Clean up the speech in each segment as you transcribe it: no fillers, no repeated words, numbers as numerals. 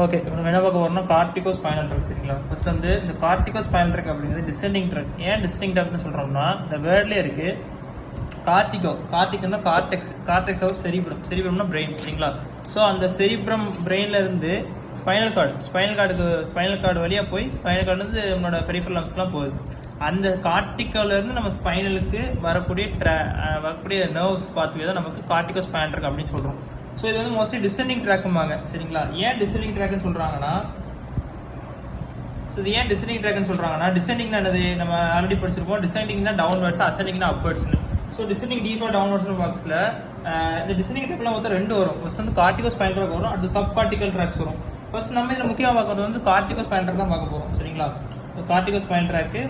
Okay, இப்போ நம்ம என்ன பார்க்க போறோம்னா கார்டிகோ ஸ்பைனல் ட்ராக். சரிங்களா? ஃபர்ஸ்ட் வந்து இந்த கார்டிகோ ஸ்பைனல் ட்ராக் அப்படிங்கிறது டிசெண்டிங் ட்ராக். ஏன் டிசெண்டிங் ட்ராக்னு சொல்றோம்னா இந்த வேர்ட்லேயே இருக்கு கார்டிகோனா கார்டெக்ஸ் ஆஃப் செரிப்ரம்னா பிரெயின். சரிங்களா? ஸோ அந்த செரிப்ரம் பிரெயின்ல இருந்து ஸ்பைனல் கார்டு வழியாக போய் ஸ்பைனல் கார்டு வந்து நம்மளோட பெரிஃபரல் லங்ஸ்க்குலாம் போகுது. அந்த கார்டிகோலேருந்து நம்ம ஸ்பைனலுக்கு வரக்கூடிய நர்வ்ஸ் பாத்வே தான் நமக்கு கார்டிகோ ஸ்பைனல் ட்ராக் அப்படின்னு சொல்கிறோம். ஸோ இது வந்து மோஸ்ட்லி டிசெண்டிங் ட்ராக்கும்பாங்க. சரிங்களா? ஏன் டிசெண்டிங் ட்ராக்னு சொல்கிறாங்கன்னா டிசெண்டிங்னா என்னது நம்ம ஆல்ரெடி படிச்சிருப்போம். டிசெண்டிங்னா டவுன்வர்ட்ஸ், அசெண்டிங்னா அப்வர்ட்ஸ்னு. ஸோ டிசெண்டிங் டீஃபால்ட் டவுன்வர்ட்ஸ் பாக்ஸில் இந்த டிசெண்டிங் ட்ராக்லாம் மொத்தம் 2 வரும். ஃபர்ஸ்ட் வந்து கார்டிகோ ஸ்பைனல் ட்ராக் வரும், அடுத்து சப் கார்டிகல் ட்ராக்ஸ் வரும். ஃபர்ஸ்ட் நம்ம இதில் முக்கியமாக பார்க்கறது வந்து கார்டிகோ ஸ்பைனல் ட்ராக் தான் பார்க்க போகிறோம். சரிங்களா? Corticospinal tract,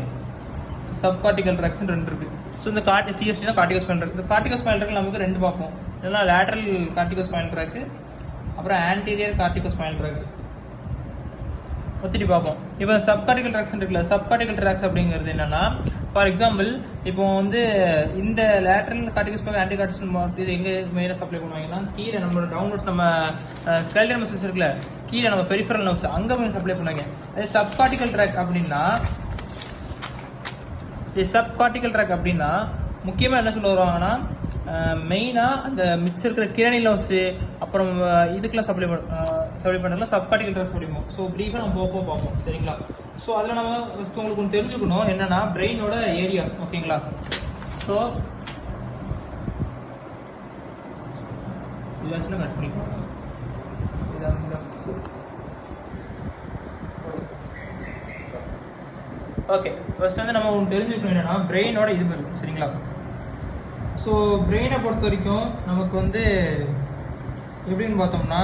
subcortical tracts 2 இருக்கு. ஸோ இந்த சிஎஸ்டி தான் கார்டிகோ ஸ்பைனல் ட்ராக். இந்த கார்டிகோ ஸ்பைனல் ட்ராக் நமக்கு 2 பார்ப்போம். இதெல்லாம் லேட்டரல் கார்டிகோ ஸ்பைனல் ட்ராக்கு, அப்புறம் ஆன்டீரியர் கார்டிகோ ஸ்பைனல் ட்ராக் ஒத்திட்டு பார்ப்போம். இப்போ சப் கார்டிகல் ட்ராக்ஸ் இருக்குல்ல, சப் கார்டிகல் ட்ராக்ஸ் அப்படிங்கிறது என்னன்னா, ஃபார் எக்ஸாம்பிள் இப்போ வந்து இந்த லேட்டரல் கார்டிகோ ஸ்பைனல் ஆன்டி கார்டிகல் இது எங்கே மெயினாக சப்ளை பண்ணுவாங்கன்னா கீழே நம்மளோட டவுன்வர்ட்ஸ் நம்ம ஸ்கெலட்டல் மசில்ஸ் இருக்குல்ல, கீழே நம்ம பெரிஃபரல் நர்வ்ஸ் அங்கே போய் சப்ளை பண்ணுவாங்க. அது சப் கார்டிகல் ட்ராக் அப்படின்னா முக்கியமாக என்ன சொல்ல வருவாங்கன்னா மெயினாக அந்த மிச்சம் இருக்கிற கிரணி நர்வ்ஸு அப்புறம் இதுக்கெல்லாம் சப்ளை பண்ணுறதுலாம் சப் கார்டிகல் ட்ராக் சொல்லிப்போம். ஸோ ப்ரீஃபாக நம்ம போக பார்ப்போம். சரிங்களா? ஸோ அதில் நம்ம ஃபஸ்ட்டு உங்களுக்கு ஒன்று தெரிஞ்சுக்கணும் என்னன்னா பிரெயினோட ஏரியாஸ். ஓகேங்களா? ஸோ இதாச்சுன்னா கட் பண்ணிக்கலாம். ஓகே, ஃபர்ஸ்ட் வந்து நம்ம ஒன்று தெரிஞ்சுக்கணும் என்னன்னா பிரெயினோட இது இருக்கும். சரிங்களா? ஸோ பிரெயினை பொறுத்த வரைக்கும் நமக்கு வந்து எப்படின்னு பார்த்தோம்னா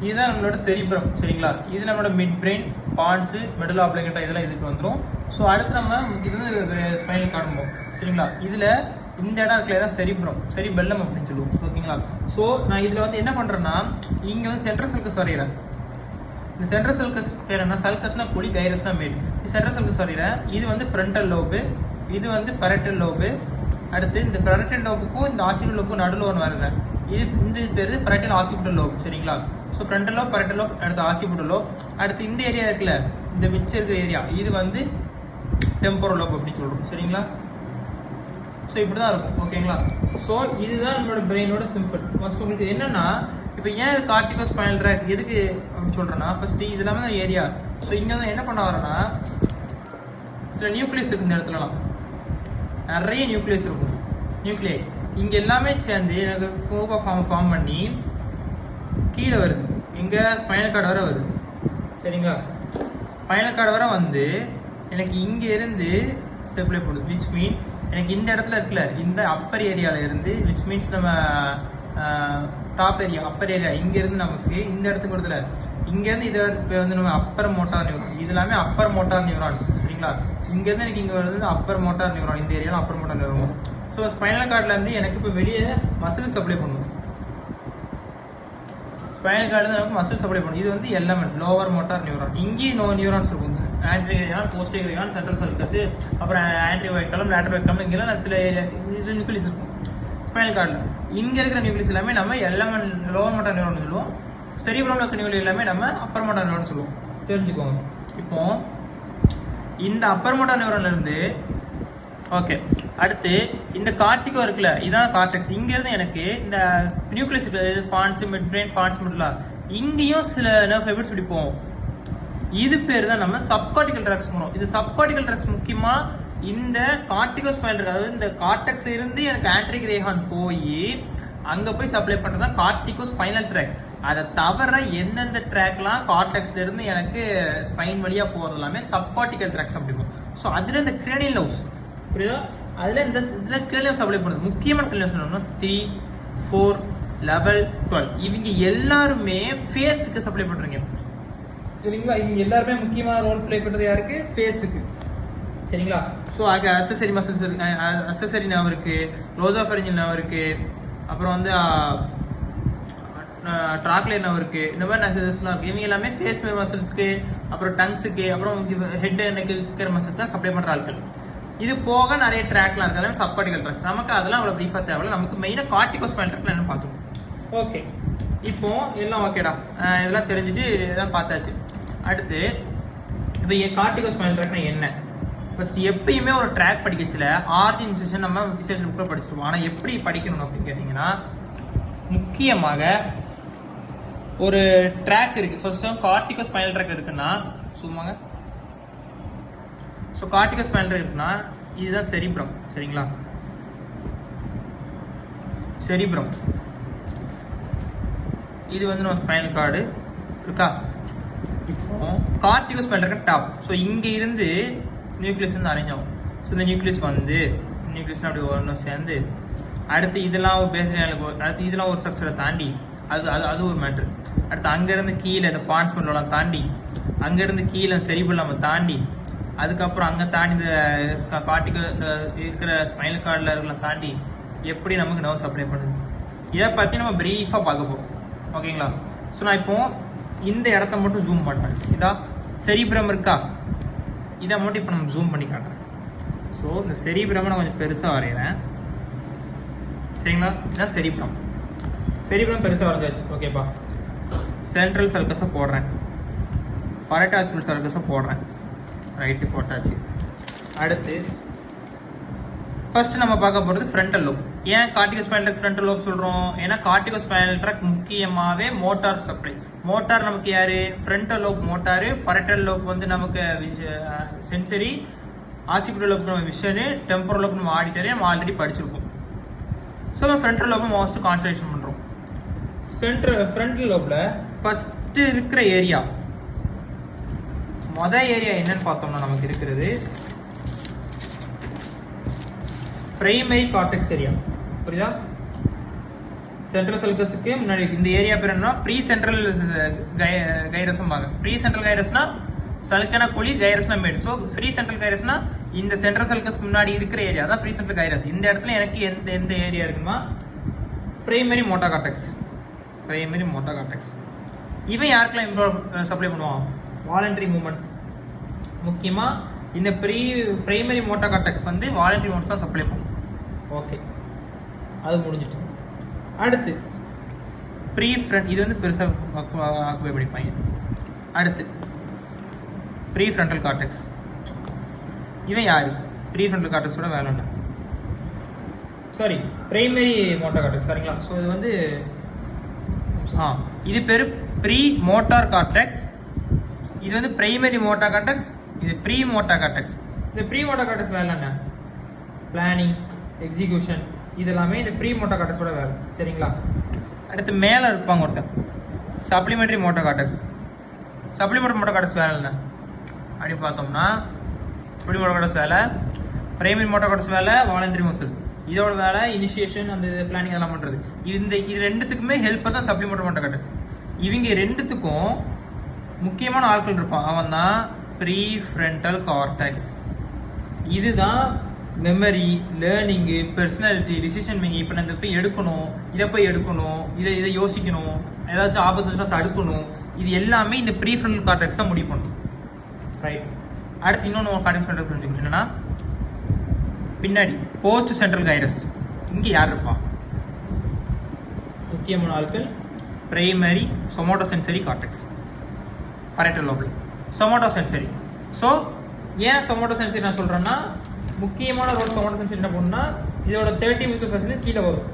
இதுதான் நம்மளோட செரிப்ரம். சரிங்களா? இது நம்மளோட மிட் பிரெயின், பான்ஸ், மெடல் ஆப்ளிகேட்டா இதெல்லாம் இதுக்கு வந்துடும். ஸோ அடுத்து நம்ம இது வந்து ஸ்பைனல் கார்டு. சரிங்களா? இதில் இந்த இடம் இருக்குல்ல தான் செரிபெல்லம் அப்படின்னு சொல்லுவோம். ஓகேங்களா? ஸோ நான் இதில் வந்து என்ன பண்ணுறேன்னா இங்கே வந்து சென்ட்ரல் சல்கஸ் வரைகிறேன். இந்த சென்ட்ரல் சல்கஸ் பேர் என்ன? சல்கஸ்னா குழி, கைரஸ்னா மேல். சென்ட்ரல் சல்கஸ் வரைகிறேன். இது வந்து ஃப்ரண்டல் லோபு, இது வந்து பரட்டல் லோபு. அடுத்து இந்த பரட்டல் லோபுக்கும் இந்த ஆசிபிட்டல் லோபுக்கும் நடுவில் ஒன்று வரைகிறேன். இந்த பேர் பரட்டல் ஆசிபிட்டல் லோப். சரிங்களா? ஸோ ஃப்ரண்டல் லோப், பரட்டல் லோப், அடுத்து ஆசிபிட்டல் லோப். அடுத்து இந்த ஏரியா இருக்குல்ல, இந்த மிச்சம் இருக்கிற ஏரியா இது வந்து டெம்போரல் லோப் அப்படின்னு சொல்கிறோம். சரிங்களா? ஸோ இப்படி தான் இருக்கும். ஓகேங்களா? ஸோ இதுதான் நம்மளோட பிரெயினோட சிம்பிள். ஃபர்ஸ்ட் உங்களுக்கு என்னன்னா இப்போ ஏன் கார்டிகோ ஸ்பைனல் ட்ராக் எதுக்கு அப்படின்னு சொல்கிறேன்னா ஃபர்ஸ்ட் இது எல்லாமே தான் ஏரியா. ஸோ இங்கே வந்து என்ன பண்ண வரேன்னா சில நியூக்ளியஸ் இருக்குது. இந்த இடத்துலலாம் நிறைய நியூக்ளியஸ் இருக்கும். நியூக்ளியை இங்கே எல்லாமே சேர்ந்து எனக்கு ஃபோபா ஃபார்ம் பண்ணி கீழே வருது. இங்கே ஸ்பைனல் கார்டு வர வருது. சரிங்களா? ஸ்பைனல் கார்டு வர வந்து எனக்கு இங்கே இருந்து சப்ளை போடுது. விச் மீன்ஸ் எனக்கு இந்த இடத்துல இருக்குல்ல, இந்த அப்பர் ஏரியாவில் இருந்து, விச் மீன்ஸ் நம்ம டாப் ஏரியா அப்பர் ஏரியா இங்கேருந்து நமக்கு இந்த இடத்துக்கு வருதுல, இங்கேருந்து இது வந்து நம்ம அப்பர் மோட்டார் நியூரான். இது எல்லாமே அப்பர் மோட்டார் நியூரான்ஸ். சரிங்களா? இங்கேருந்து எனக்கு இங்கே வருது அப்பர் மோட்டார் நியூரான். இந்த ஏரியாவில் upper motor neuron. So spinal கார்ட்லேருந்து எனக்கு இப்போ வெளியே மசில் சப்ளை பண்ணும். ஸ்பைனல் கார்டு நமக்கு மசில் சப்ளை பண்ணும். இது வந்து எலமெண்ட் லோவர் மோட்டார் நியூரான். இங்கேயும் நியூரான்ஸ் இருக்கும். ஆன்ட்ரியோன், போஸ்டீரியோன், சென்ட்ரல் சல்கஸ், அப்புறம் ஆன்ட்ரியோவைட்டலம், லேட்டரோவைட்டலம், இங்கெல்லாம் சில நியூக்ளியஸ் இருக்கும் ஸ்பைனல் கார்டில். இங்கே இருக்கிற நியூக்ளியஸ் எல்லாமே நம்ம எலமெண்ட் லோவர் மோட்டார் நியூரான் சொல்லுவோம். செரிப்ரம்ல இருக்கிற நியூக்ளியஸ் எல்லாமே நம்ம அப்பர் மோட்டார் நியூரான் சொல்லுவோம். தெரிஞ்சுக்கோங்க. இப்போ இந்த அப்பர் மோட்டார் நியூரான்ல இருந்து ஓகே, அடுத்து இந்த கார்டிகோ இருக்குல்ல, இதான் கார்டெக்ஸ். இங்கேருந்து எனக்கு இந்த நியூக்ளியஸ் பான்ஸ், மிட் பிரெயின், பான்ஸ், மிட்லாம் இங்கேயும் சில நர்வ் ஃபைபர்ஸ் இப்படி போவோம். இது பேர் தான் நம்ம சப்கார்டிகல் ட்ராக்ஸ் போகிறோம். இது சப்கார்டிகல் ட்ராக்ஸ் முக்கியமாக இந்த கார்டிகோ ஸ்பைனல் ட்ராக், அதாவது இந்த கார்டெக்ஸ் இருந்து எனக்கு ஆன்ட்ரிக் ரேகான் போய் அங்கே போய் சப்ளை பண்ணுறது தான் கார்டிகோ ஸ்பைனல் ட்ராக். அதை தவிர எந்தெந்த ட்ராக்லாம் கார்டெக்ஸ்ல இருந்து எனக்கு ஸ்பைன் வழியாக போகிறது எல்லாமே சப்கார்டிகல் ட்ராக்ஸ் அப்படிக்கும். ஸோ அதில் இந்த கிரேனியல் நர்வ்ஸ் புரியுதா, அதில் இந்த இதில் கிரேனியல் சப்ளை பண்ணுறது முக்கியமான கிரேனியல் சொல்லணும்னா 3, 4, 11, 12 இவங்க எல்லாருமே ஃபேஸுக்கு சப்ளை பண்ணுறீங்க. சரிங்களா? இவங்க எல்லாருமே முக்கியமாக ரோல் பிளே பண்ணுறது யாருக்கு? ஃபேஸுக்கு. சரிங்களா? ஸோ அங்கே அசசரி மசில்ஸ் இருக்கு, அசசரி நர்வ் இருக்கு, ரோசோஃபரிஞ்சியல் நர்வ் இருக்கு, அப்புறம் வந்து ட்ராக்லேர் நர்வ் இருக்கு. இந்த மாதிரி நர்வ்ஸ்லாம் இருக்கு. இவங்க எல்லாமே ஃபேஸ் மசில்ஸ்க்கு, அப்புறம் டங்ஸுக்கு, அப்புறம் ஹெட் நெக் இருக்கிற மசில்ஸ் தான் சப்ளை பண்ணுற ஆட்கள். இது போக நிறைய ட்ராக்லாம் இருக்கு, அதெல்லாம் சப்பார்டிகல் ட்ராக். நமக்கு அதெல்லாம் அவ்வளோ ப்ரீஃபாக தேவையில்ல. நமக்கு மெயினாக கார்டிகோ ஸ்பைனல் ட்ராக்ல என்ன பார்த்துக்கணும். ஓகே, இப்போ எல்லாம் ஓகேடா, இதெல்லாம் தெரிஞ்சுட்டு இதெல்லாம் பார்த்தாச்சு. அடுத்து இப்போ கார்டிகோ ஸ்பைனல் ட்ராக்னா என்ன? ஃபர்ஸ்ட் எப்பயுமே ஒரு ட்ராக் படிக்கச்சில ஆர்ஜின் செஷன் நம்ம ஃபிசியோலஜி புக்கில் படிச்சிருவோம். ஆனால் எப்படி படிக்கணும் அப்படின்னு கேட்டிங்கன்னா, முக்கியமாக ஒரு ட்ராக் இருக்குது. ஃபர்ஸ்ட் கார்டிகோ ஸ்பைனல் ட்ராக் இருக்குன்னா சும்மாங்க. ஸோ கார்டிகோ ஸ்பைனல் ட்ராக் இருக்குன்னா இதுதான் செரிப்ரம். சரிங்களா, செரிப்ரம் இது வந்து நம்ம ஸ்பைனல் கார்டு இருக்கா. இப்போ கார்டிகோ ஸ்பைனல் ட்ராக் டாப். ஸோ இங்கே இருந்து நியூக்ளியஸ் வந்து அரேஞ்ச் ஆகும். ஸோ இந்த நியூக்ளியஸ் வந்து நியூக்ளியஸ் அப்படி ஒன்று சேர்ந்து அடுத்து இதெல்லாம் ஒரு பேசிக், அடுத்து இதெல்லாம் ஒரு ஸ்ட்ரக்சரை தாண்டி அது ஒரு மேட்ரு. அடுத்து அங்கேருந்து கீழே இந்த பான்ஸ் பண்ணலாம் தாண்டி, அங்கேருந்து கீழே செரிபிள் நம்ம தாண்டி, அதுக்கப்புறம் அங்கே தாண்டி இந்த கார்டிகல் இருக்கிற ஸ்பைனல் கார்டில் இருக்கலாம் தாண்டி எப்படி நமக்கு நர்வ் சப்ளை பண்ணுது, இதை பற்றி நம்ம ப்ரீஃபாக பார்க்க போகிறோம். ஓகேங்களா. ஸோ நான் இப்போ இந்த இடத்த மட்டும் ஜூம் பண்ணுறேன். இதான் செரிப்ரம் இருக்கா, இதை மட்டும் இப்போ நம்ம ஜூம் பண்ணி காட்டுறேன். ஸோ இந்த செரிப்ரமை நான் கொஞ்சம் பெருசாக வரைகிறேன். சரிங்களா, இதுதான் செரிப்ரம். செரிப்ரம் பெருசாக வரைஞ்சாச்சு. ஓகேப்பா, சென்ட்ரல் சர்க்கஸை போடுறேன், பரட்டாஸ்பிள் சர்க்கஸை போடுறேன். ரைட்டு, போட்டாச்சு. அடுத்து ஃபர்ஸ்ட் நம்ம பார்க்க போகிறது ஃப்ரண்டல் லோப். ஏன் corticospinal tract frontal lobe சொல்கிறோம்? ஏன்னா கார்டிகோ ஸ்பைனல் ட்ராக் முக்கியமாகவே மோட்டார் சப்ளை. மோட்டார் நமக்கு யாரு? Frontal lobe motor, parietal lobe வந்து நமக்கு சென்சரி, ஆசிபிட்டல் லோப் நம்ம விஷனு, டெம்பரல் லோப் நம்ம ஆடிட்டரி நம்ம ஆல்ரெடி படிச்சிருப்போம். ஸோ நம்ம ஃப்ரண்டல் லோப்பை மோஸ்ட் கான்சன்ட்ரேஷன் பண்ணுறோம். ஃப்ரண்டல் லோப்பில் ஃபர்ஸ்ட் இருக்கிற ஏரியா, மொதல் ஏரியா என்னன்னு பார்த்தோம்னா நமக்கு இருக்கிறது பிரைமரி கார்டெக்ஸ் ஏரியா. புரியுதா? சென்ட்ரல் சல்கஸுக்கு முன்னாடி இந்த ஏரியா பேர் என்ன? ப்ரீ சென்ட்ரல் கைரஸும் பாங்க. ப்ரீ சென்ட்ரல் கைரஸ்னா சல்கனா குழி, கைரஸ்னா மேடு. ஸோ ப்ரீ சென்ட்ரல் கைரஸ்னா இந்த சென்ட்ரல் சல்கஸ்க்கு முன்னாடி இருக்கிற ஏரியா தான் ப்ரீ சென்ட்ரல் கைரஸ். இந்த இடத்துல எனக்கு எந்த ஏரியா இருக்குமா? Primary motor cortex. Primary motor cortex இவன் யாருக்கெல்லாம் சப்ளை பண்ணுவான்? Voluntary movements. முக்கியமாக இந்த பிரைமரி மோட்டா கார்டெக்ஸ் வந்து வாலண்டரி மூமெண்ட்ஸ் தான் சப்ளை பண்ணும். ஓகே, அது முடிஞ்சிட்டு அடுத்து ப்ரீ ஃப்ரண்ட், இது வந்து பெருசாக ஆக்குபை படிப்பாங்க. அடுத்து ப்ரீ ஃப்ரண்டல் கார்டெக்ஸ். இவன் யாரு? ப்ரீ ஃப்ரண்டல் கார்டெக்ஸோட வேலை என்ன? Sorry, primary motor cortex. சரிங்களா. ஸோ இது வந்து இது பேர் ப்ரீ மோட்டார் கார்டெக்ஸ். இது வந்து பிரைமரி மோட்டா கார்டெக்ஸ், இது ப்ரீ மோட்டா கார்டெக்ஸ். இந்த ப்ரீ மோட்டா கார்டெக்ஸ் வேலை என்ன? பிளானிங், எக்ஸிகியூஷன், இது எல்லாமே இந்த ப்ரீ மோட்டா கார்டெக்ஸோட வேலை. சரிங்களா. அடுத்து மேலே இருப்பாங்க ஒருத்தர், சப்ளிமெண்ட்ரி மோட்டா கார்டெக்ஸ். சப்ளிமெண்ட்ரி மோட்டா கார்டெக்ஸ் வேலை என்ன அப்படி பார்த்தோம்னா, ப்ரீ மோட்டா கார்டெக்ஸ் வேலை, பிரைமரி மோட்டா கார்டெக்ஸ் வேலை வாலண்டரி மசில். இதோட வேலை இனிஷியேஷன், அந்த பிளானிங் எல்லாம் பண்ணுறது. இது ரெண்டுத்துக்குமே ஹெல்ப் தான் சப்ளிமெண்ட்ரி மோட்டா கார்டெக்ஸ். இவங்க ரெண்டுத்துக்கும் முக்கியமான ஆட்கள் இருப்பான், அவன் தான் ப்ரீ ஃப்ரண்டல் கார்டெக்ஸ். இதுதான் memory, learning, personality, decision making. இப்போ நான் இதை போய் எடுக்கணும், இதை யோசிக்கணும், ஏதாச்சும் ஆபத்து தடுக்கணும், இது எல்லாமே இந்த ப்ரீ ஃப்ரண்டல் கார்டெக்ஸ் தான் முடிவு பண்ணும். ரைட். அடுத்து இன்னொன்று கார்டெக்ஸ் பண்ணுறது தெரிஞ்சுக்கணும். என்னன்னா பின்னாடி போஸ்ட் சென்ட்ரல் கைரஸ். இங்கே யார் இருப்பான்? முக்கியமான ஆட்கள் primary somatosensory cortex, parietal லோபில் சொமோட்டோ சென்சரி. ஸோ ஏன் சொமோட்டோ சென்சரி நான் சொல்கிறேன்னா, முக்கியமான ரோல் சொமோட்டோ சென்சரி என்ன பண்ணுன்னா, இதோட 30% கீழே வரும்.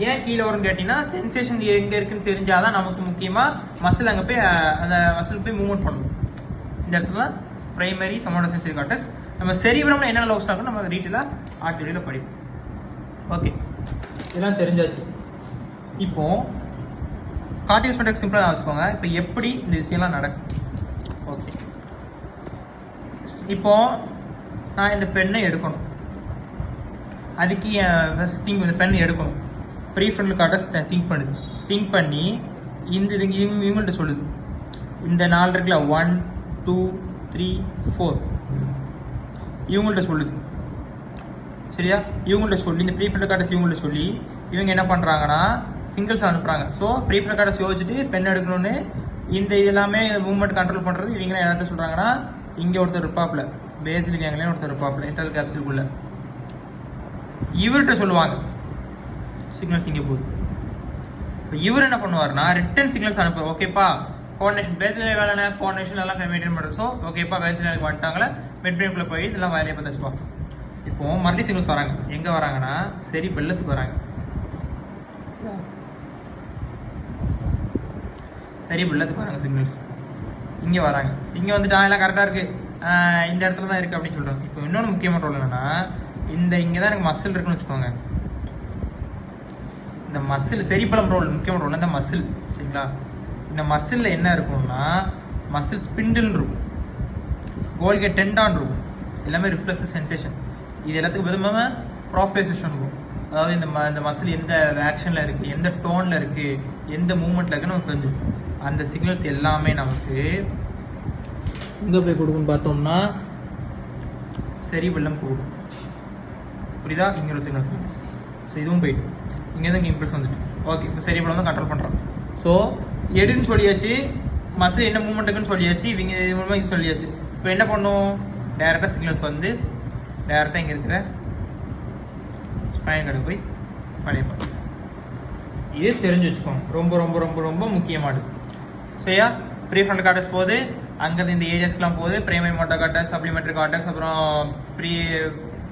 ஏன் கீழே வரும்னு கேட்டிங்கன்னா, சென்சேஷன் எங்கே இருக்குன்னு தெரிஞ்சாதான் நமக்கு முக்கியமாக மசில் அங்கே போய் அந்த மசில் போய் மூவ்மெண்ட் பண்ணணும். இந்த இடத்துல பிரைமரி சொமோட்டோ சென்சரி கார்டெக்ஸ். நம்ம செரிப்ரம்ல என்ன லவ்ஸ் ஆகும் நம்ம டீட்டெயிலாக ஆர்டிடியில் படிப்போம். ஓகே, இதெல்லாம் தெரிஞ்சாச்சு. இப்போ கார்டிகோ ஸ்பைனல் ட்ராக் சிம்பிளாக வச்சுக்கோங்க. இப்போ எப்படி இந்த விஷயம்லாம் நடக்கும்? ஓகே, இப்போ நான் இந்த பெண்ணை எடுக்கணும். அதுக்கு இந்த பெண்ணை எடுக்கணும். ப்ரீ ஃப்ரண்டல் கார்டெக்ஸ் திங்க் பண்ணி இந்த இவங்கள்ட்ட சொல்லுது. இந்த 4 இருக்குல்ல, 1 2 3 4 இவங்கள்ட்ட சொல்லுது. சரியா? இவங்கள்ட்ட சொல்லி இந்த ப்ரீ ஃப்ரண்டல் கார்டெக்ஸ் இவங்கள்ட்ட சொல்லி இவங்க என்ன பண்ணுறாங்கன்னா சிங்கிள்ஸ் அனுப்புகிறாங்க. ஸோ ப்ரீ ஃப்ரண்டல் கார்டெக்ஸ் யோசிச்சுட்டு பெண் எடுக்கணும்னு இந்த இதெல்லாமே மூவ்மெண்ட் கண்ட்ரோல் பண்ணுறது இவங்க யார்கிட்ட சொல்கிறாங்கன்னா, இங்கே ஒருத்தர் இருப்பாப்புல பேசில் கேங்லியன் ஒருத்தர் இருப்பாப்புல இன்டர்னல் கேப்சூலுக்குள்ள. இவர்கிட்ட சொல்லுவாங்க சிக்னல்ஸ் இங்கே போகுது. இப்போ இவர் என்ன பண்ணுவார்னா ரிட்டன் சிக்னல்ஸ் அனுப்புவார். ஓகேப்பா கோஆர்டினேஷன் பேசில் வேலைனா கோஆர்டினேஷன் எல்லாம் மெயின்டைன் பண்ணுறது. ஸோ ஓகேப்பா பேசில் வந்துட்டாங்களே மிட் பிரெயினுக்குள்ளே போய் இதெல்லாம் வேலையை பார்த்துச்சுப்பா. இப்போ மறுபடியும் சிக்னல்ஸ் வராங்க. எங்கே வராங்கன்னா சரி பெல்லத்துக்கு வராங்க. சரி பெல்லத்துக்கு வராங்க சிக்னல்ஸ். இங்கே வராங்க. இங்கே வந்துட்டு எல்லாம் கரெக்டாக இருக்குது, இந்த இடத்துல தான் இருக்குது அப்படின்னு சொல்கிறாங்க. இப்போ இன்னொன்று முக்கியமான ரோல் என்னென்னா இங்கே தான் எனக்கு மசில் இருக்குன்னு வச்சுக்கோங்க. இந்த மசில் செரிபலம் ரோல் முக்கியமான ரோல் இந்த மசில். சரிங்களா? இந்த மசிலில் என்ன இருக்கும்னா மசில் ஸ்பிண்டில் இருக்கும், கோல்கேட் டெண்டான் இருக்கும், எல்லாமே ரிஃப்ளெக்ஸ் சென்சேஷன். இது எல்லாத்துக்கும் விதமாக ப்ராப்ரேசேஷன் இருக்கும். அதாவது இந்த மசில் எந்த ஆக்ஷனில் இருக்குது, எந்த டோனில் இருக்குது, எந்த மூமெண்ட்டில் இருக்குன்னு நமக்கு தெரிஞ்சுக்கும். அந்த சிக்னல்ஸ் எல்லாமே நமக்கு எங்கே போய் கொடுக்குன்னு பார்த்தோம்னா செரிபெல்லம் கொடுக்கும். புரியுதா? இங்கே ஒரு சிக்னல்ஸ். ஸோ இதுவும் போயிட்டு இங்கே தான் இம்பல்ஸ் வந்துட்டு. ஓகே, இப்போ செரிபெல்லம் தான் கண்ட்ரோல் பண்ணுறோம். ஸோ எடுன்னு சொல்லியாச்சு, மசில் என்ன மூமெண்ட்டுக்குன்னு சொல்லியாச்சு, இவங்க இது மூலமாக இது சொல்லியாச்சு. இப்போ என்ன பண்ணும்? டேரெக்டாக சிக்னல்ஸ் வந்து டேரெக்டாக இங்கே இருக்கிற ஸ்பைன் கார்டு போய் படையப்படும். இது தெரிஞ்சு வச்சுக்கோங்க, ரொம்ப ரொம்ப ரொம்ப ரொம்ப முக்கியமானது. சரியா? ப்ரீஃப்ரண்டல் கார்டக்ஸ் போகுது, அங்கேருந்து இந்த ஏரியாஸ்க்குலாம் போகுது. பிரைமரி மோட்டோ கார்டக்ஸ், சப்ளிமெண்ட்ரி கார்டக்ஸ், அப்புறம்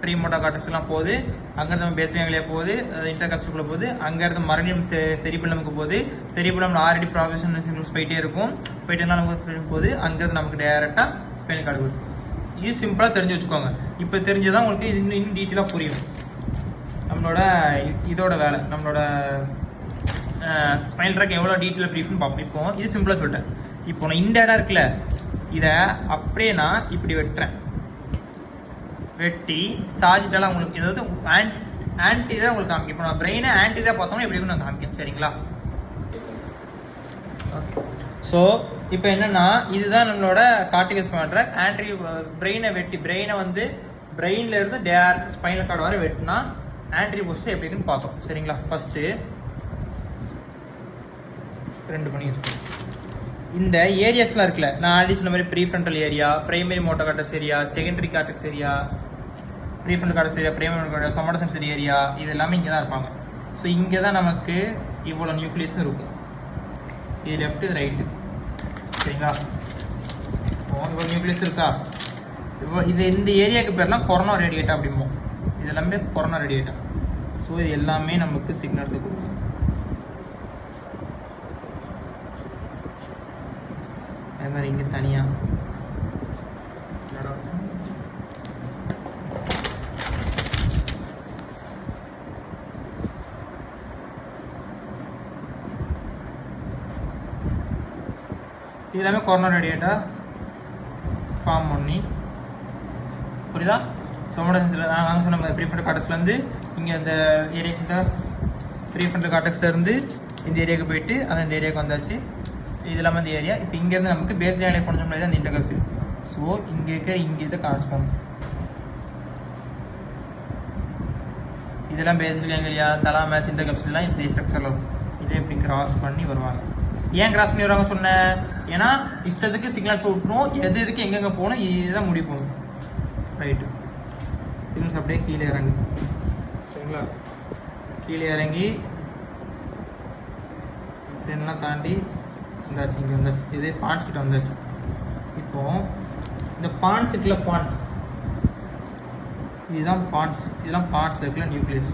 ப்ரீ மோட்டோ கார்டக்ஸ்லாம் போகுது. அங்கேருந்து நம்ம பேஸ் கேங்லியா போகுது, இன்டர் கேப்சூலுக்குள்ள போகுது. அங்கேருந்து மறுபடியும் செரிபெல்லமுக்கு போகுது. செரிபெல்லம் ஆல்ரெடி ப்ராபரேஷன் சிக்னல்ஸ் போயிட்டே இருக்கும், போயிட்டு நமக்கு போகுது. அங்கேருந்து நமக்கு டேரெக்டாக ஸ்பைனல் கார்டு வருது. இது சிம்பிளாக தெரிஞ்சு வச்சுக்கோங்க. இப்போ தெரிஞ்சதான் உங்களுக்கு இன்னும் டீட்டெயிலாக புரியும் நம்மளோட இதோட வேலை. நம்மளோட ஸ்பைனல் ட்ராக் எவ்வளோ டீட்டெயிலாக ப்ரீஃப்னு பார்ப்போம். இப்போ இது சிம்பிளாக சொல்லிட்டேன். இப்போ நான் இந்த இடம் இருக்குல்ல, இதை அப்படியே நான் இப்படி வெட்டுறேன். வெட்டி சாஜிட்டாலாம் உங்களுக்கு ஏதாவது ஆன்டிதான் உங்களுக்கு காமிக்கும். இப்போ நான் பிரெயினை ஆன்டிதான் பார்த்தோம்னா எப்படி நான் காமிக்கேன். சரிங்களா? ஸோ இப்போ என்னன்னா இதுதான் நம்மளோட கார்டிகல் ஸ்பைனல் ட்ராக். ஆன்ட்ரி பிரெயினை வெட்டி பிரெயினை வந்து பிரெயின்ல இருந்து டேரக்ட் ஸ்பைனல் கார்டு வரை வெட்டினா ஆன்ட்ரி போஸ்ட் எப்படி இருக்குன்னு பார்த்தோம். சரிங்களா? ஃபர்ஸ்ட் 2 பண்ணி யூஸ் பண்ணுவோம். இந்த ஏரியாஸ்லாம் இருக்குல்ல, நான் ஆல்ரெடி சொன்ன மாதிரி prefrontal area, primary motor cortex area, secondary cortex area, prefrontal cortex area, primary motor cortex, somatosensory area, இது எல்லாமே இங்கே தான் இருப்பாங்க. ஸோ இங்கே தான் நமக்கு இவ்வளோ நியூக்ளியஸும் இருக்கும். இது லெஃப்ட், இது ரைட்டு. சரிங்களா? இவ்வளோ நியூக்ளியஸ் இருக்கா? இது இந்த ஏரியாவுக்கு பேர்லாம் கொரோனா ரேடியேட்டா அப்படிம்போம். இது எல்லாமே கொரோனா ரேடியேட்டா. ஸோ இது எல்லாமே நமக்கு சிக்னல்ஸை கொடுக்கும். அதே மாதிரி இங்கே தனியாக இது எல்லாமே கொரோனா ரேடியேட்டா ஃபார்ம் பண்ணி. புரியுதா? சோமாட்டோ சென்சரில் நாங்கள் சொன்ன மாதிரி ப்ரீஃப்ரண்டல் கார்டக்ஸ்லேருந்து இங்கே அந்த ஏரியா, இந்த ப்ரீஃப்ரண்டல் கார்டக்ஸ்லேருந்து இந்த ஏரியாவுக்கு போயிட்டு அது இந்த ஏரியாவுக்கு வந்தாச்சு. இது இல்லாமல் இந்த ஏரியா. இப்போ இங்கேருந்து நமக்கு பேஸ் லேனில் கொண்டு முடியாது அந்த இன்டர் கேப்சூல். ஸோ இங்கே இருக்கிற இங்கே இதை காரஸ்பாண்ட் இதெல்லாம் பேஸ் லேனியா தலாமேஸ் இன்டர் கேப்சூல்லாம் இந்த ஸ்ட்ரக்சரில் வரும். இதை இப்படி கிராஸ் பண்ணி வருவாங்க. ஏன் கிராஸ் பண்ணி வருவாங்க சொன்னேன்? ஏன்னா இஷ்டத்துக்கு சிக்னல்ஸ் விட்டுரும், எது எதுக்கு எங்கெங்கே போகணும் இதுதான் முடிவு போகணும். ரைட்டு. சிக்னல்ஸ் அப்படியே கீழே இறங்கு. சரிங்களா? கீழே இறங்கி இதெல்லாம் தாண்டி வந்தாச்சு. இங்கே வந்தாச்சு. இது பான்ஸ் கிட்ட வந்தாச்சு. இப்போ இந்த பான்ஸ் இருக்குல்ல, பான்ஸ் இதுதான் பான்ஸ். இதெல்லாம் பான்ஸ் இருக்குல்ல நியூக்ளியஸ்.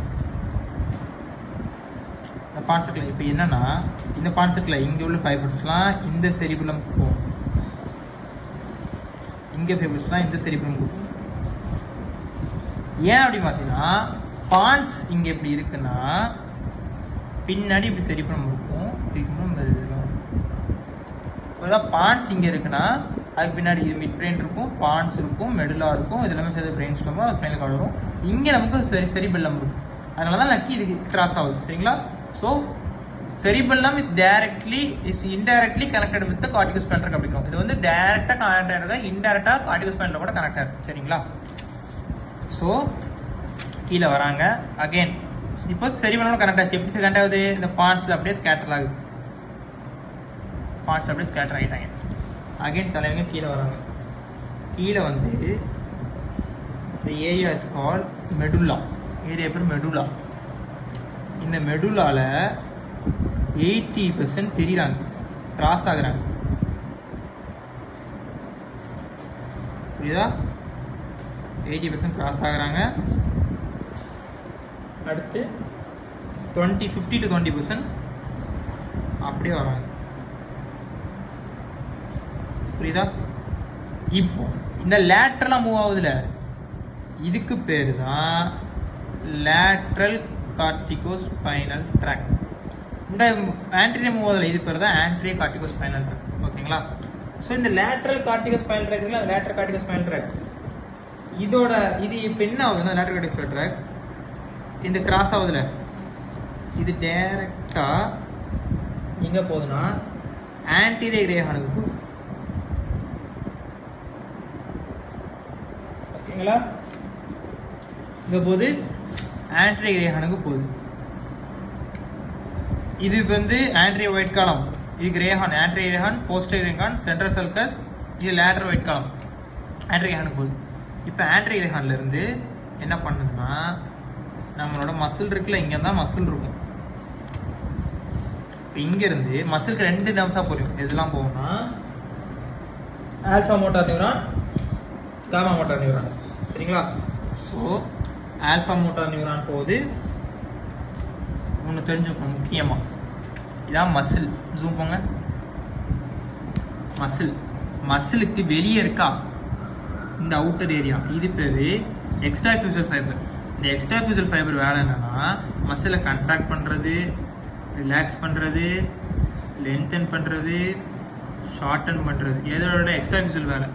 இந்த பான்ஸ் இருக்குல்ல, இப்போ என்னன்னா இந்த பான்ஸ் இருக்குல்ல, இங்கே உள்ள ஃபைபர்ஸ்லாம் இந்த செரிபுலம் போகும், இங்கே ஃபைபர்ஸ்லாம் இந்த செரிபுலம் போகும். ஏன் அப்படி பார்த்தீங்கன்னா பான்ஸ் இங்கே எப்படி இருக்குன்னா பின்னாடி இப்படி செரிபுலம் இருக்கும், பான்ஸ் இங்கே இருக்குன்னா அதுக்கு பின்னாடி இது மிட் பிரெயின் இருக்கும், பான்ஸ் இருக்கும், மெடுலா இருக்கும், இது எல்லாமே சேர்த்து பிரெயின் ஸ்டோமா ஸ்பைனல் கார்டு வரும். இங்கே நமக்கு செரிபெல்லம் இருக்கும். அதனால தான் லக்கி இதுக்கு கிராஸ் ஆகுது. சரிங்களா? So cerebellum is indirectly connected with cortical spinal track அப்படிங்கிறோம். இது வந்து டைரக்டாக கனெக்ட் ஆகிருக்கா, இன்டைரக்டாக கார்டிகல் ஸ்பைனல் கூட கனெக்ட் ஆகிருக்கு. சரிங்களா? ஸோ கீழே வராங்க அகெயின். இப்போ செரிபெல்லம் கனெக்ட் ஆச்சு. எப்படி கனெக்ட் ஆகுது? இந்த பான்ஸில் அப்படியே ஸ்கேட்டர் ஆகுது. பான்ஸ் அப்படியே ஸ்கேட்டர் ஆகிட்டாங்க. அகைன் தலைவங்க கீழே வராங்க. கீழே வந்து the area is called medulla. Area பேர் மெடுலா. இந்த மெடுலால 80% தெரியுறாங்க, கிராஸ் ஆகுறாங்க. புரியுதா? 80% கிராஸ் ஆகுறாங்க. அடுத்து 50 to 20% அப்படியே வராங்க. புரியுதா? இப்போ இந்த லேட்ரலா மூவ் ஆகுதுல, இதுக்கு பேரு தான் லேட்ரல் கார்டிகோஸ்பைனல் ட்ராக்ட். இந்த ஆன்டீரியர் மூவ் ஆகுதுல, இது பேர் தான் ஆன்டீரியர் கார்டிகோஸ்பைனல் ட்ராக்ட். ஓகேங்களா? ஸோ இந்த லேட்ரல் கார்டிகோஸ்பைனல் ட்ராக்ட் இருக்குல்ல, லேட்ரல் கார்டிகோஸ்பைனல் ட்ராக்ட் இதோட இது இப்போ என்ன ஆகுதுன்னா, லேட்ரல் கார்டிகோஸ்பைனல் ட்ராக்ட் இந்த கிராஸ் ஆகுதுல, இது டைரக்டா எங்க போகுதுன்னா ஆன்டீரியர் ரேஹானுக்கு போகுது. ஓகேங்களா? இங்க போகுது, ஆன்டீரியர் ரேஹானுக்கு போகுது. இது வந்து ஆன்டீரியர் ஒயிட் காலம், இது horn, anterior horn, posterior horn, central sulcus, இது லேட்டரல் ஒயிட் காலம், ஆன்டீரியர் ரேஹானுக்கு போகுது. இப்போ ஆன்டீரியர் ரேஹான்ல இருந்து என்ன பண்ணுதுன்னா, நம்மளோட மசில் இருக்குல்ல, இங்க தான் மசில் இருக்கும். இங்க இருந்து மசிலுக்கு 2 நர்வ்ஸா போகும். எதெல்லாம் போகும்னா alpha motor neuron, gamma motor neuron. சரிங்களா? ஸோ ஆல்ஃபா மோட்டார் நியூரான் போகுது. ஒன்று தெரிஞ்சுக்கணும் முக்கியமா, இதான் மசில். ஜூம் போங்க. மசில், மசிலுக்கு வெளியே இருக்கா இந்த அவுட்டர் ஏரியா, இது பேரு எக்ஸ்ட்ராஃபியூசல் ஃபைபர். இந்த எக்ஸ்ட்ராஃபியூசல் ஃபைபர் வேலை என்னன்னா, மசிலை கண்ட்ராக்ட் பண்ணுறது, ரிலாக்ஸ் பண்ணுறது, லென்தன் பண்ணுறது, ஷார்டன் பண்ணுறது, எதோட எக்ஸ்ட்ராஃபியூசல் வேலை.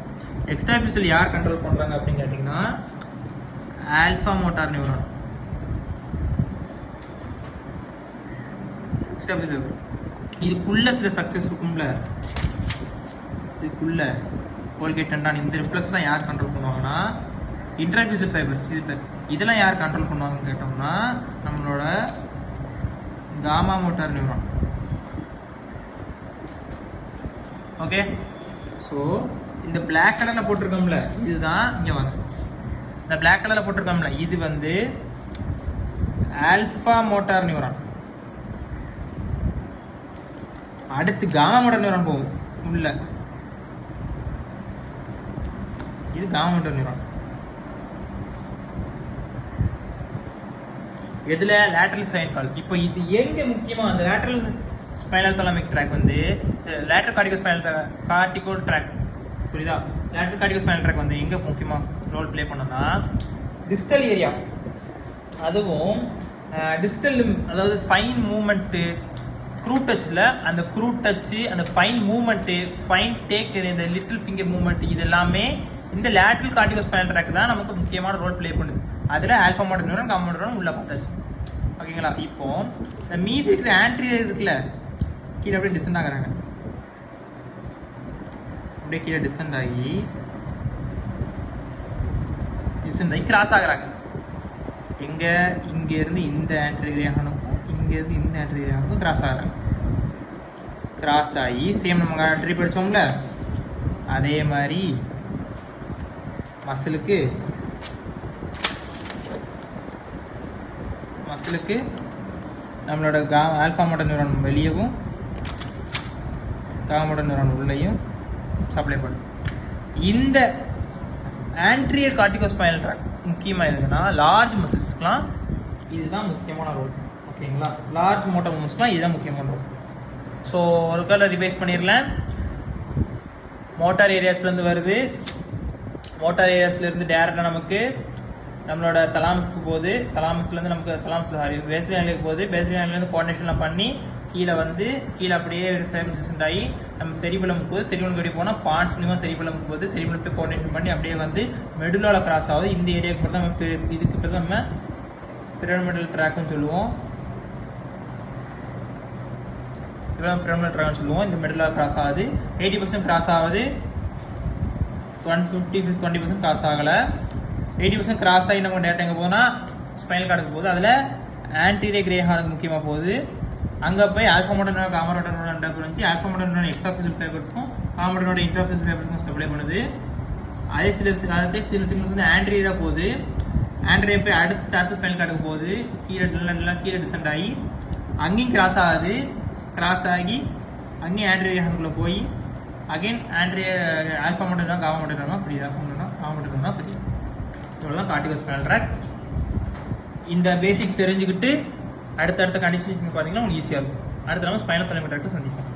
எக்ஸ்ட்ராஃபியூசல் யார் கண்ட்ரோல் பண்ணுறாங்க அப்படின்னு கேட்டிங்கன்னா, ஆல்ஃபா மோட்டார் நியூரான். எக்ஸ்ட்ராஃபியூசல் இதுக்குள்ள சில ஸ்ட்ரக்சர்ஸ் இருக்கும்ல, இதுக்குள்ள கோல்கேட் டெண்டான், இந்த ரிஃப்ளெக்ஸ்லாம் யார் கண்ட்ரோல் பண்ணுவாங்கன்னா இன்ட்ராஃபியூசல் ஃபைபர்ஸ். இதெல்லாம் யார் கண்ட்ரோல் பண்ணுவாங்கன்னு கேட்டோம்னா, நம்மளோட gamma motor neuron. Okay? So இந்த பிளாக் கலரில் போட்டிருக்கோம்ல, இதுதான் இங்கே வாங்க, இந்த பிளாக் கலரில் போட்டிருக்கோம்ல, இது வந்து ஆல்ஃபா மோட்டார் நியூரான். அடுத்து காமா மோட்டார் நியூரான் போகும் உள்ள, இது காமா மோட்டார் நியூரான். எதுல? Lateral spinal cord. இப்போ இது எங்க முக்கியமா, அந்த லேட்டரல் ஸ்பைனல் தாலமிக் ட்ராக் வந்து லேட்டரல் கார்டிகோ ட்ராக். புரியுதா? லேட்டரல் கார்டிகோ ஸ்பைனல் ட்ராக் வந்து எங்க முக்கியமா ரோல் பிளே பண்ணோம்னா, டிஸ்டல் ஏரியா, அதுவும் டிஸ்டல், அதாவது ஃபைன் மூவ்மெண்ட்டு, க்ரூ டச்சில் அந்த க்ரூ டச்சு, அந்த ஃபைன் மூவ்மெண்ட்டு, ஃபைன் டேக், இந்த லிட்டில் ஃபிங்கர் மூவ்மெண்ட், இது எல்லாமே இந்த லேட்டரல் கார்டிகோ ஸ்பைனல் ட்ராக் தான் நமக்கு முக்கியமான ரோல் பிளே பண்ணுது. அதில் alpha motor neuron, gamma motor neuron உள்ள பார்த்தாச்சு. ஓகேங்களா? இப்போ இந்த மீதி இருக்கிற ஆன்டீரியர் இருக்குல்ல, கீழே அப்படியே டிசெண்ட் ஆகுறாங்க, அப்படியே கீழே டிசெண்ட் ஆகி கிராஸ் ஆகுறாங்க. எங்க? இங்க இருந்து இந்த ஆன்டீரியர் ரேஹானுக்கும், இங்க இருந்து இந்த ஆன்டீரியர் ரேஹானுக்கும் கிராஸ் ஆகுறாங்க. கிராஸ் ஆகி சேம் நம்ம ஆன்டீரியர் படிச்சோம்ல, அதே மாதிரி மசிலுக்கு நம்மளோட ஆல்ஃபா மோட்டார் நியூரான் வெளியவும், காமா மோட்டார் நியூரான் உள்ளேயும் சப்ளை பண்ணும். இந்த ஆன்டீரியர் கார்டிகோஸ்பைனல் ட்ராக் முக்கியமாக எதுனா, லார்ஜ் மசில்ஸ்க்குலாம் இதுதான் முக்கியமான ரோல். ஓகேங்களா? லார்ஜ் மோட்டார் மூவ்மெண்ட்ஸ்க்குலாம் இதுதான் முக்கியமான ரோல். ஸோ ஒரு கால ரிவைஸ் பண்ணிடலாம். மோட்டார் ஏரியாஸ்லேருந்து வருது, மோட்டார் ஏரியாஸ்லேருந்து டேரெக்டாக நமக்கு நம்மளோட தலாமஸ்க்கு போகுது, தலாமஸ்லேருந்து நமக்கு பேஸ்லைனுக்கு போகுது, பேஸ்லைன்லேருந்து கோஆர்டினேஷன்லாம் பண்ணி கீழே வந்து கீழே அப்படியே ஃபைப்ரோசிஸ் ஆகி நம்ம செரிபலமுக்கு போகுது, செரிபலம் கட்டி போனால் பான்ஸ் மூலியமாக செரிபலமுக்கு போகுது, செரிபலம் போய் கோஆர்டினேஷன் பண்ணி அப்படியே வந்து மெடுலால கிராஸ் ஆகுது. இந்த ஏரியாவுக்கு மட்டும் நம்ம இதுக்கு பிறகு நம்ம பிரமிடல் ட்ராக்னு சொல்லுவோம், பிரமிடல் ட்ராக்னு சொல்லுவோம். இந்த மெடுலால கிராஸ் ஆகுது, 80% கிராஸ் ஆகுது, 20% கிராஸ் ஆகலை. 80% கிராஸ் ஆகி நம்ம டேட்டா எங்கே போகுதுன்னா ஸ்பைனல் கார்டுக்கு போகுது. அதில் ஆன்டீரியர் ரேஹானுக்கு முக்கியமாக போகுது. அங்கே போய் alpha motor neuron, gamma motor neuron இருந்துச்சு. ஆல்ஃபா மோட்டார் நியூரான் எக்ஸ்ட்ராஃபியூசல் ஃபைபர்ஸ்க்கும், காமா மோட்டார் இன்ட்ராஃபியூசல் ஃபைபர்ஸ்க்கும் சப்ளை பண்ணுது. அதே சில சிக்னல்ஸ் வந்து ஆண்ட்ரியராக போகுது. ஆண்ட்ரியா போய் அடுத்த ஸ்பைனல் கார்டுக்கு போகுது. நல்லா கீழே டிசென்ட் ஆகி அங்கேயும் கிராஸ் ஆகுது. கிராஸ் ஆகி அங்கேயும் ஆண்ட்ரியா ஹேண்டுக்குள்ளே போய் அகைன் ஆண்ட்ரியா ஆல்ஃபா மட்டும் காமா மட்டும் அப்படி ஆல்ஃபா மட்டும் காமா மட்டும் அப்படி. இவ்வளோதான் கார்டிகோ ஸ்பைனல் ட்ராக். இந்த பேசிக்ஸ் தெரிஞ்சுக்கிட்டு அடுத்த கண்டிஷன்ஸ் பார்த்தீங்கன்னா உங்களுக்கு ஈஸியாக இருக்கும். அடுத்த நம்ம ஸ்பைனல் தலைமை ட்ராக்டை சந்திப்போம்.